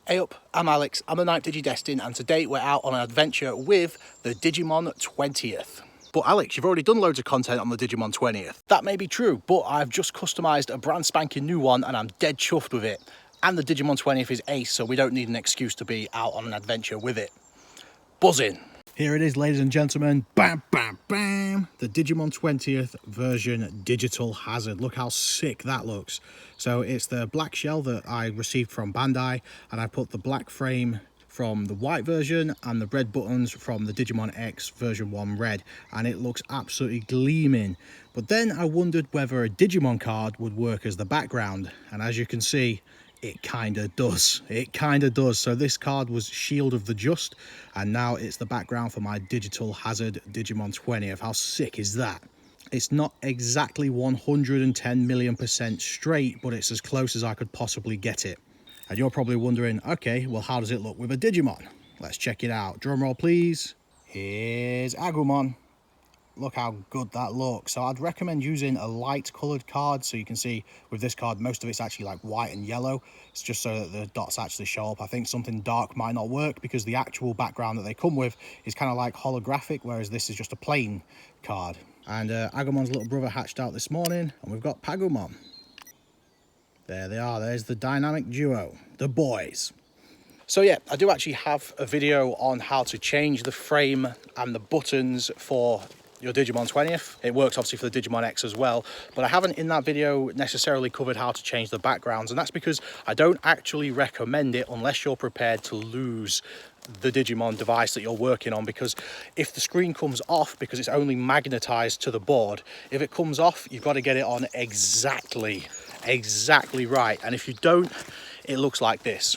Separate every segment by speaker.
Speaker 1: Hey up, I'm Alex, I'm the 9th DigiDestined, and today we're out on an adventure with the Digimon 20th. But Alex, you've already done loads of content on the Digimon 20th. That may be true, but I've just customised a brand spanking new one and I'm dead chuffed with it. And the Digimon 20th is ace, so we don't need an excuse to be out on an adventure with it. Buzzing! Here it is, ladies and gentlemen. Bam, bam, bam. The Digimon 20th version Digital Hazard. Look how sick that looks. So it's the black shell that I received from Bandai, and I put the black frame from the white version and the red buttons from the Digimon X version 1 red, and it looks absolutely gleaming. But then I wondered whether a Digimon card would work as the background, and as you can see, it kinda does. It kinda does. So this card was Shield of the Just, and now it's the background for my Digital Hazard Digimon 20th. How sick is that? It's not exactly 110 million% straight, but it's as close as I could possibly get it. And you're probably wondering, okay, well, how does it look with a Digimon? Let's check it out. Drum roll, please. Here's Agumon. Look how good that looks. So I'd recommend using a light coloured card. So you can see with this card, most of it's actually like white and yellow. It's just so that the dots actually show up. I think something dark might not work because the actual background that they come with is kind of like holographic, whereas this is just a plain card. And Agumon's little brother hatched out this morning, and we've got Pagumon. There they are. There's the dynamic duo, the boys. So yeah, I do actually have a video on how to change the frame and the buttons for your Digimon 20th. It works obviously for the Digimon X as well, but I haven't in that video necessarily covered how to change the backgrounds, and that's because I don't actually recommend it unless you're prepared to lose the Digimon device that you're working on, because if the screen comes off, because it's only magnetized to the board, if it comes off, you've got to get it on exactly right, and if you don't, it looks like this.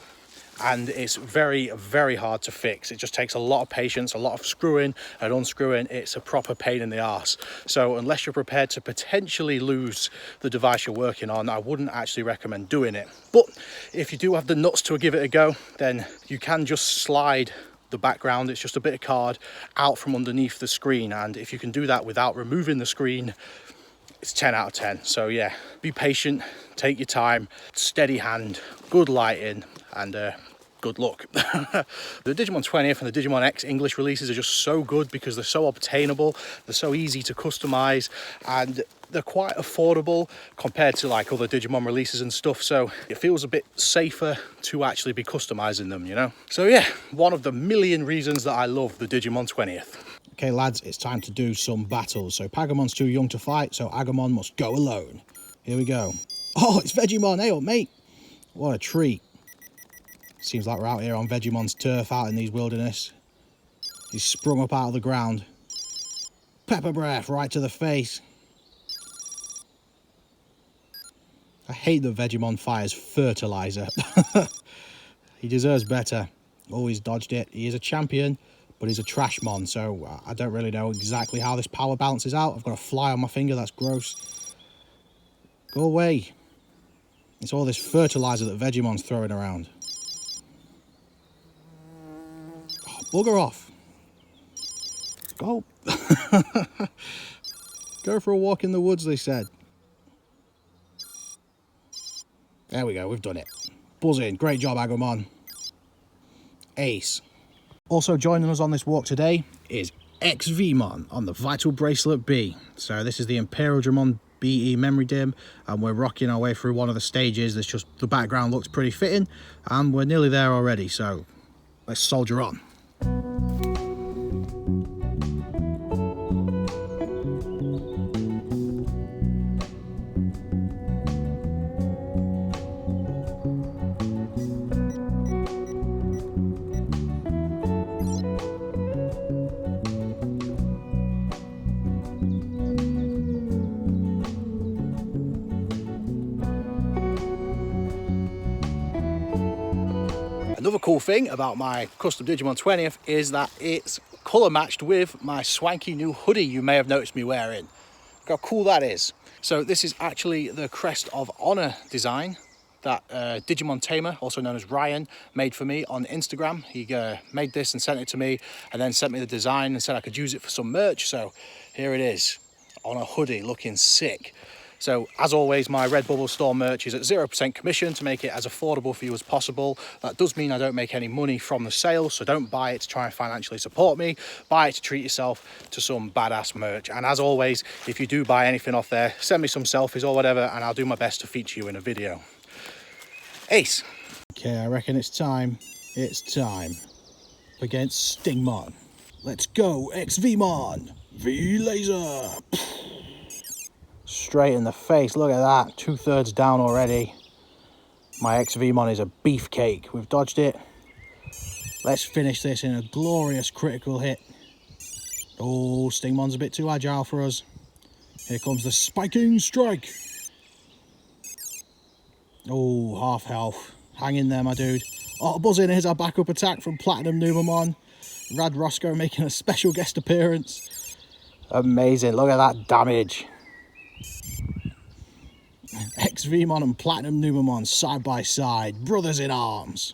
Speaker 1: And it's very, very hard to fix. It just takes a lot of patience, a lot of screwing and unscrewing. It's a proper pain in the arse. So unless you're prepared to potentially lose the device you're working on, I wouldn't actually recommend doing it. But if you do have the nuts to give it a go, then you can just slide the background, it's just a bit of card, out from underneath the screen. And if you can do that without removing the screen, it's 10 out of 10. So yeah, be patient, take your time, steady hand, good lighting, and good luck. The Digimon 20th and the Digimon X English releases are just so good because they're so obtainable, they're so easy to customize, and they're quite affordable compared to like other Digimon releases and stuff, so it feels a bit safer to actually be customizing them, you know? So yeah, one of the million reasons that I love the Digimon 20th. Okay lads, it's time to do some battles. So Pagumon's too young to fight, so Agumon must go alone. Here we go. Oh, it's Vegemon. Hey up, mate. What a treat. Seems like we're out here on Vegemon's turf out in these wilderness. He's sprung up out of the ground. Pepper breath right to the face. I hate that Vegemon fires fertilizer. He deserves better. Always dodged it. He is a champion, but he's a trash mon, so I don't really know exactly how this power balances out. I've got a fly on my finger, that's gross. Go away. It's all this fertilizer that Vegemon's throwing around. Oh, bugger off. Go. Go for a walk in the woods, they said. There we go, we've done it. Buzzing. Great job, Agumon. Ace. Also joining us on this walk today is XVmon on the Vital Bracelet B. So this is the Imperial Dramon BE Memory Dim, and we're rocking our way through one of the stages. There's just, the background looks pretty fitting, and we're nearly there already, so let's soldier on. Another cool thing about my custom Digimon 20th is that it's colour matched with my swanky new hoodie you may have noticed me wearing. Look how cool that is. So this is actually the Crest of Honor design that Digimon Tamer, also known as Ryan, made for me on Instagram. He made this and sent it to me, and then sent me the design and said I could use it for some merch. So here it is on a hoodie, looking sick. So as always, my Redbubble store merch is at 0% commission to make it as affordable for you as possible. That does mean I don't make any money from the sale, so don't buy it to try and financially support me. Buy it to treat yourself to some badass merch. And as always, if you do buy anything off there, send me some selfies or whatever, and I'll do my best to feature you in a video. Ace. Okay, I reckon it's time. It's time. Against Stingmon. Let's go, XVmon! V-Laser! Straight in the face, look at that. 2/3 down already. My XVmon is a beefcake. We've dodged it. Let's finish this in a glorious critical hit. Oh, Stingmon's a bit too agile for us. Here comes the spiking strike. Oh, half health. Hang in there, my dude. Oh, buzzing, here's our backup attack from Platinum Numamon. Rad Roscoe making a special guest appearance. Amazing, look at that damage. XVmon and Platinum Numamon side by side, brothers in arms.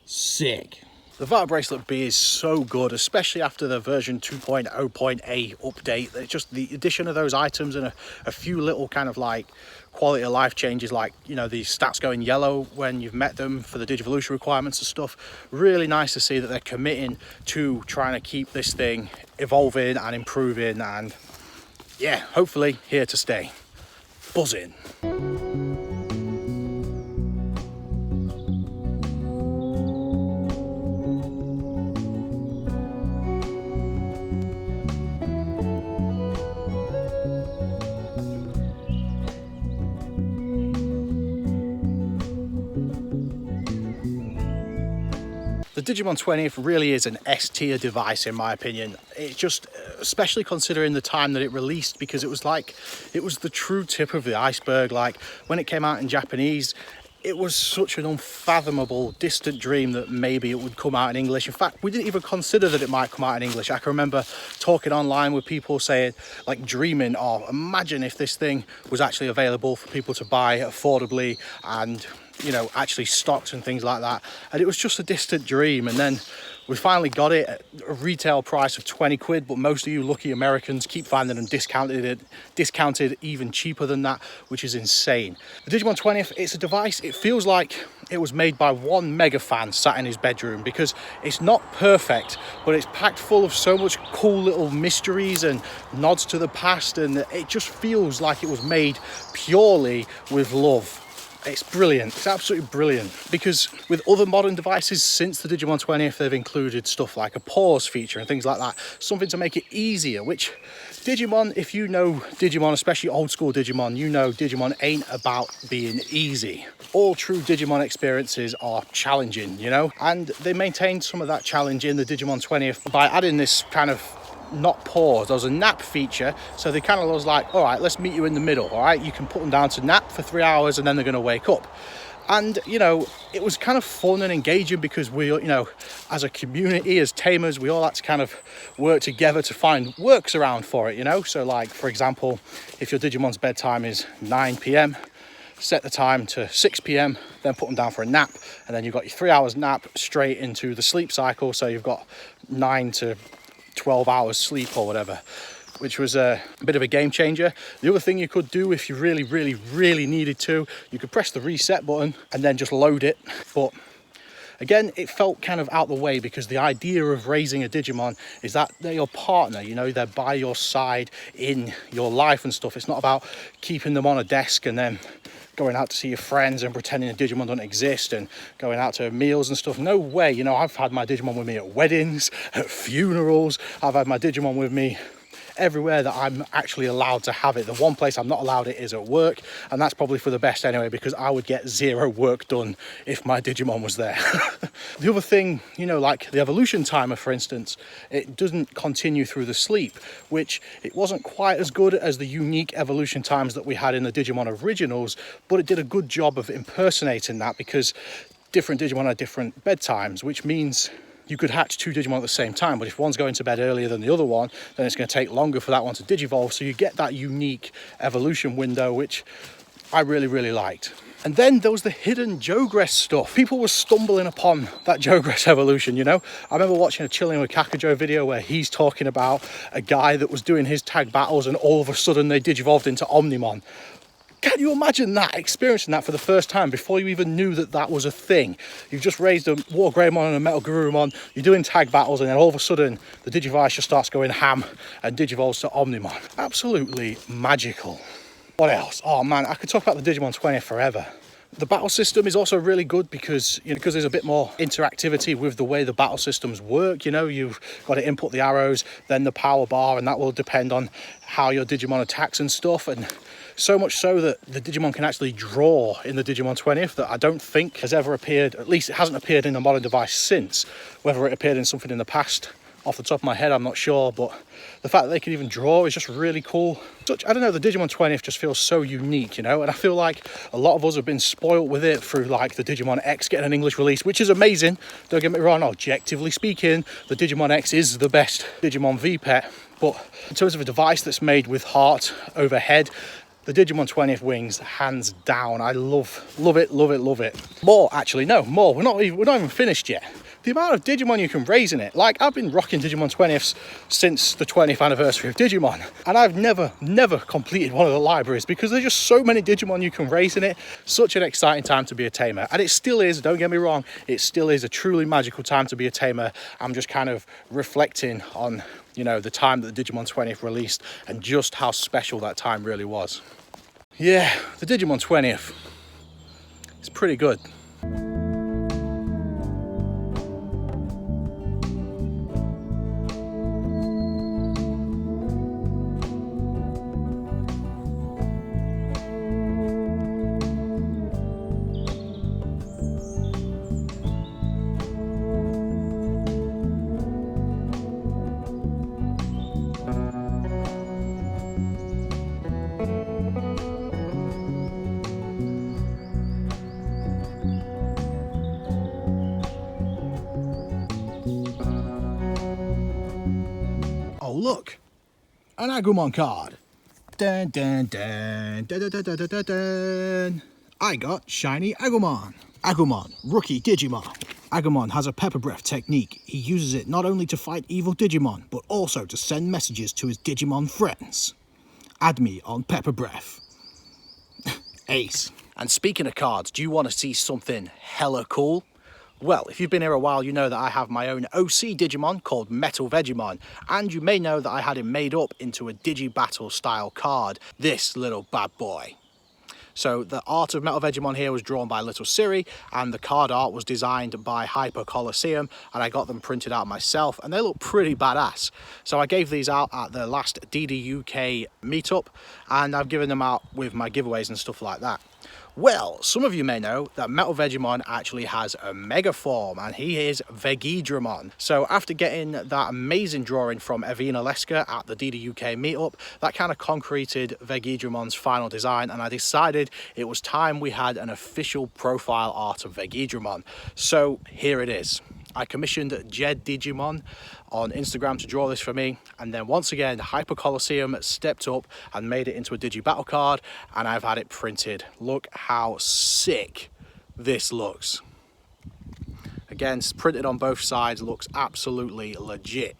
Speaker 1: Sick. The Vata Bracelet B is so good, especially after the version 2.0.a update. It's just the addition of those items and a few little kind of like quality of life changes, like, you know, the stats going yellow when you've met them for the Digivolution requirements and stuff. Really nice to see that they're committing to trying to keep this thing evolving and improving, and yeah, hopefully here to stay. Buzzing. The Digimon 20th really is an S-tier device in my opinion. It's just, especially considering the time that it released, because it was the true tip of the iceberg. Like when it came out in Japanese, it was such an unfathomable, distant dream that maybe it would come out in English. In fact, we didn't even consider that it might come out in English. I can remember talking online with people saying, like, dreaming, oh, imagine if this thing was actually available for people to buy affordably and, you know, actually stocked and things like that. And it was just a distant dream. And then we finally got it at a retail price of 20 quid, but most of you lucky Americans keep finding them discounted even cheaper than that, which is insane. The Digimon 20th, it's a device, it feels like it was made by one mega fan sat in his bedroom, because it's not perfect, but it's packed full of so much cool little mysteries and nods to the past, and it just feels like it was made purely with love. It's brilliant, it's absolutely brilliant, because with other modern devices since the Digimon 20th, they've included stuff like a pause feature and things like that, something to make it easier, which Digimon, if you know Digimon, especially old school Digimon, you know Digimon ain't about being easy. All true Digimon experiences are challenging, you know, and they maintained some of that challenge in the Digimon 20th by adding this kind of not pause. There was a nap feature, so they kind of was like, all right, let's meet you in the middle. All right, you can put them down to nap for 3 hours and then they're going to wake up. And, you know, it was kind of fun and engaging, because we, you know, as a community, as tamers, we all had to kind of work together to find works around for it, you know. So like, for example, if your Digimon's bedtime is 9 p.m, set the time to 6 p.m, then put them down for a nap, and then you've got your 3 hours nap straight into the sleep cycle, so you've got 9 to 12 hours sleep or whatever, which was a bit of a game changer. The other thing you could do, if you really needed to, you could press the reset button and then just load it. But again, it felt kind of out the way, because the idea of raising a Digimon is that they're your partner, you know, they're by your side in your life and stuff. It's not about keeping them on a desk and then going out to see your friends and pretending a Digimon doesn't exist and going out to meals and stuff. No way. You know, I've had my Digimon with me at weddings, at funerals. I've had my Digimon with me everywhere that I'm actually allowed to have it. The one place I'm not allowed it is at work, and that's probably for the best anyway, because I would get zero work done if my Digimon was there. The other thing, you know, like the evolution timer, for instance, it doesn't continue through the sleep, which it wasn't quite as good as the unique evolution times that we had in the Digimon originals, but it did a good job of impersonating that, because different Digimon had different bedtimes, which means you could hatch two Digimon at the same time, but if one's going to bed earlier than the other one, then it's going to take longer for that one to Digivolve, so you get that unique evolution window, which I really liked. And then there was the hidden Jogress stuff. People were stumbling upon that Jogress evolution, you know? I remember watching a Chilling with Kakajo video where he's talking about a guy that was doing his tag battles and all of a sudden they digivolved into Omnimon. Can you imagine that, experiencing that for the first time before you even knew that that was a thing? You've just raised a War Greymon and a Metal Garurumon, you're doing tag battles, and then all of a sudden the Digivice just starts going ham and digivolves to Omnimon. Absolutely magical. What else? Oh man, I could talk about the Digimon 20th forever. The battle system is also really good because, you know, because there's a bit more interactivity with the way the battle systems work. You know, you've got to input the arrows, then the power bar, and that will depend on how your Digimon attacks and stuff. And so much so that the Digimon can actually draw in the Digimon 20th that I don't think has ever appeared, at least it hasn't appeared in a modern device since. Whether it appeared in something in the past, off the top of my head, I'm not sure, but the fact that they can even draw is just really cool. I don't know, the Digimon 20th just feels so unique, you know, and I feel like a lot of us have been spoiled with it through like the Digimon X getting an English release, which is amazing. Don't get me wrong, objectively speaking, the Digimon X is the best Digimon V-Pet, but in terms of a device that's made with heart overhead, the Digimon 20th wings, hands down. I love it, love it, love it. More, actually, no, more. We're not even finished yet. The amount of Digimon you can raise in it. Like, I've been rocking Digimon 20ths since the 20th anniversary of Digimon, and I've never completed one of the libraries because there's just so many Digimon you can raise in it. Such an exciting time to be a tamer, and it still is, don't get me wrong, it still is a truly magical time to be a tamer. I'm just kind of reflecting on, you know, the time that the Digimon 20th released and just how special that time really was. Yeah, the Digimon 20th, it's pretty good. Oh look, an Agumon card. Dun, dun, dun, dun, dun, dun, dun, dun, dun. I got shiny Agumon. Agumon, rookie Digimon. Agumon has a pepper breath technique. He uses it not only to fight evil Digimon, but also to send messages to his Digimon friends. Add me on pepper breath. Ace. And speaking of cards, do you want to see something hella cool? Well, if you've been here a while, you know that I have my own OC Digimon called Metal Vegemon, and you may know that I had him made up into a Digi-Battle style card, this little bad boy. So the art of Metal Vegemon here was drawn by Little Siri, and the card art was designed by HyperColosseum, and I got them printed out myself, and they look pretty badass. So I gave these out at the last DD UK meetup, and I've given them out with my giveaways and stuff like that. Well, some of you may know that Metal Vegemon actually has a mega form, and he is Vegidramon. So after getting that amazing drawing from Evinalesca at the DD UK meetup, that kind of concreted Vegidramon's final design, and I decided it was time we had an official profile art of Vegidramon. So here it is. I commissioned Jedigimon on Instagram to draw this for me, and then once again HyperColosseum stepped up and made it into a Digi-Battle card, and I've had it printed. Look how sick this looks. Again, printed on both sides, looks absolutely legit.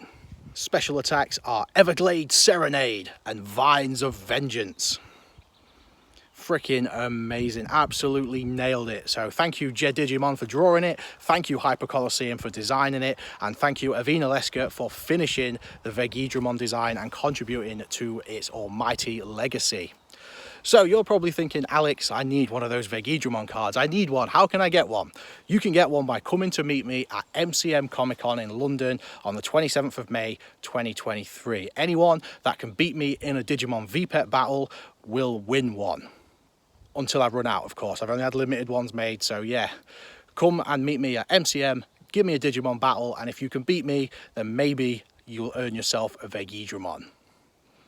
Speaker 1: Special attacks are Everglade Serenade and Vines of Vengeance. Freaking amazing, absolutely nailed it. So thank you Jedigimon for drawing it, thank you HyperColosseum for designing it, and thank you Evinalesca for finishing the Vegidramon design and contributing to its almighty legacy. So you're probably thinking, Alex, I need one of those Vegidramon cards. I need one. How can I get one? You can get one by coming to meet me at MCM Comic Con in London on the 27th of May 2023. Anyone that can beat me in a Digimon V-Pet battle will win one. Until I run out, of course. I've only had limited ones made, so yeah. Come and meet me at MCM, give me a Digimon battle, and if you can beat me, then maybe you'll earn yourself a Vegidramon.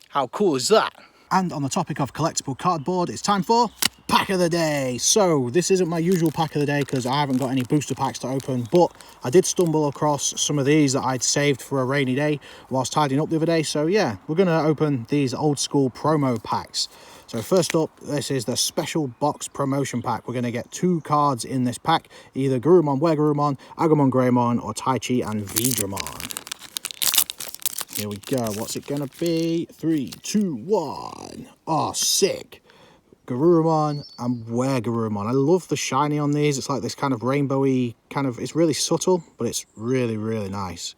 Speaker 1: How cool is that? And on the topic of collectible cardboard, it's time for Pack of the Day. So this isn't my usual Pack of the Day because I haven't got any booster packs to open, but I did stumble across some of these that I'd saved for a rainy day whilst tidying up the other day. So yeah, we're going to open these old school promo packs. So first up, this is the special box promotion pack. We're going to get 2 cards in this pack, either Garurumon, Wegarurumon, Agumon, Greymon, or Taichi and Vidramon. Here we go. What's it going to be? 3, 2, 1. Oh, sick. Garurumon and Wegarurumon. I love the shiny on these. It's like this kind of rainbowy kind of, it's really subtle, but it's really, really nice.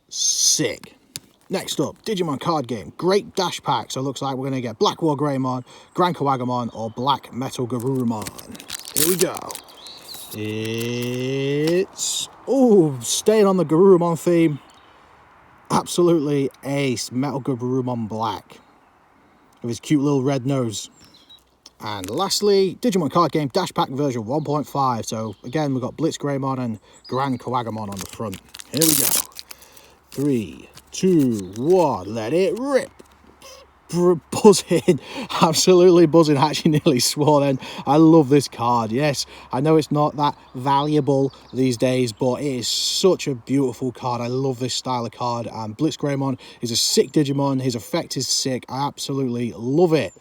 Speaker 1: Sick. Next up, Digimon card game. Great dash pack. So it looks like we're going to get Black War Greymon, Grand Kawagamon, or Black Metal Garurumon. Here we go. It's... oh, staying on the Garurumon theme. Absolutely ace. Metal Garurumon Black. With his cute little red nose. And lastly, Digimon card game dash pack version 1.5. So again, we've got Blitz Greymon and Grand Kawagamon on the front. Here we go. 3, 2, 1, let it rip. Buzzing, absolutely buzzing. I actually nearly swore then. I love this card. Yes, I know it's not that valuable these days, but it is such a beautiful card. I love this style of card. And Blitz Greymon is a sick Digimon. His effect is sick. I absolutely love it.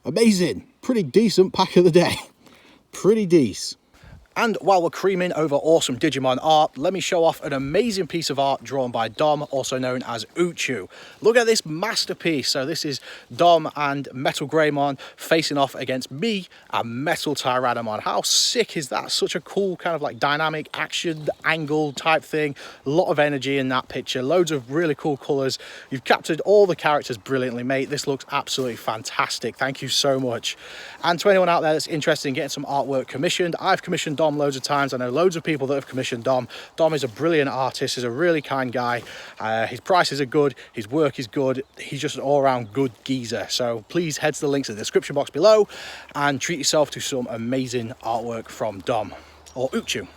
Speaker 1: Amazing. Pretty decent pack of the day. Pretty decent. And while we're creaming over awesome Digimon art, let me show off an amazing piece of art drawn by Dom, also known as Uchu. Look at this masterpiece. So this is Dom and Metal Greymon facing off against me and Metal Tyrannomon. How sick is that? Such a cool kind of like dynamic action angle type thing. A lot of energy in that picture. Loads of really cool colours. You've captured all the characters brilliantly, mate. This looks absolutely fantastic. Thank you so much. And to anyone out there that's interested in getting some artwork commissioned, I've commissioned Dom loads of times. I know loads of people that have commissioned Dom. Dom is a brilliant artist. He's a really kind guy. His prices are good. His work is good. He's just an all-around good geezer. So please head to the links in the description box below and treat yourself to some amazing artwork from Dom or Uchu.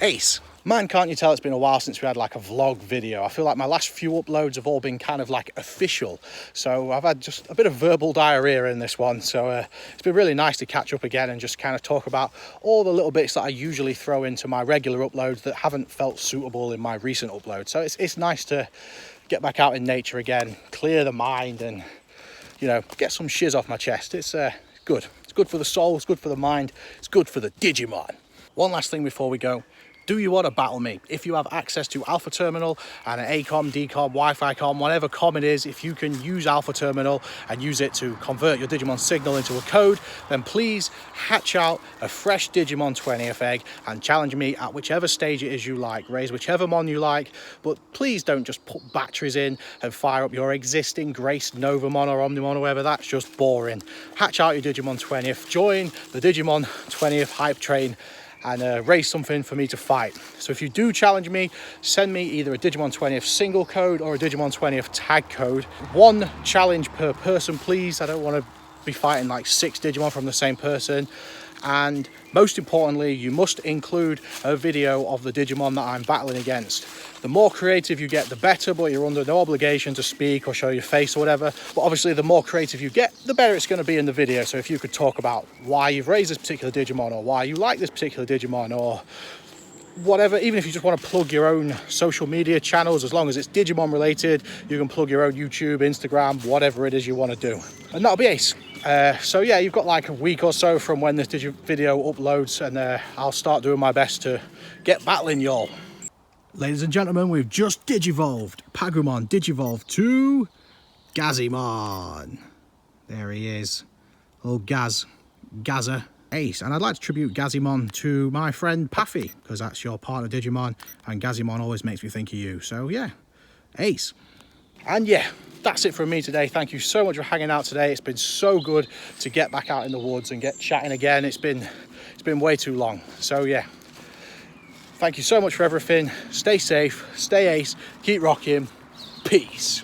Speaker 1: Ace. Man, can't you tell it's been a while since we had like a vlog video. I feel like my last few uploads have all been kind of like official. So I've had just a bit of verbal diarrhea in this one. So it's been really nice to catch up again and just kind of talk about all the little bits that I usually throw into my regular uploads that haven't felt suitable in my recent uploads. So it's nice to get back out in nature again, clear the mind and, you know, get some shiz off my chest. It's good. It's good for the soul, it's good for the mind, it's good for the Digimon. One last thing before we go. Do you want to battle me? If you have access to Alpha Terminal and an ACOM, DCOM, Wi-Fi com, whatever com it is, if you can use Alpha Terminal and use it to convert your Digimon signal into a code, then please hatch out a fresh Digimon 20th egg and challenge me at whichever stage it is you like. Raise whichever mon you like, but please don't just put batteries in and fire up your existing Grace Novamon or Omnimon or whatever. That's just boring. Hatch out your Digimon 20th, join the Digimon 20th hype train, and raise something for me to fight. So if you do challenge me, send me either a Digimon 20th single code or a Digimon 20th tag code. 1 challenge per person, please. I don't want to be fighting like 6 Digimon from the same person. And most importantly, you must include a video of the Digimon that I'm battling against. The more creative you get, the better, but you're under no obligation to speak or show your face or whatever. But obviously, the more creative you get, the better it's going to be in the video. So if you could talk about why you've raised this particular Digimon or why you like this particular Digimon or whatever, even if you just want to plug your own social media channels, as long as it's Digimon related, you can plug your own YouTube, Instagram, whatever it is you want to do. And that'll be ace. So yeah, you've got like a week or so from when this video uploads, and I'll start doing my best to get battling y'all. Ladies and gentlemen, we've just Digivolved Pagumon Digivolve to Gazimon. There he is, old Gaza ace. And I'd like to tribute Gazimon to my friend Paffy, because that's your partner Digimon, and Gazimon always makes me think of you. So yeah, ace. And yeah, that's it from me today. Thank you so much for hanging out today. It's been so good to get back out in the woods and get chatting again. It's been way too long. So yeah, thank you so much for everything. Stay safe, stay ace, keep rocking. Peace.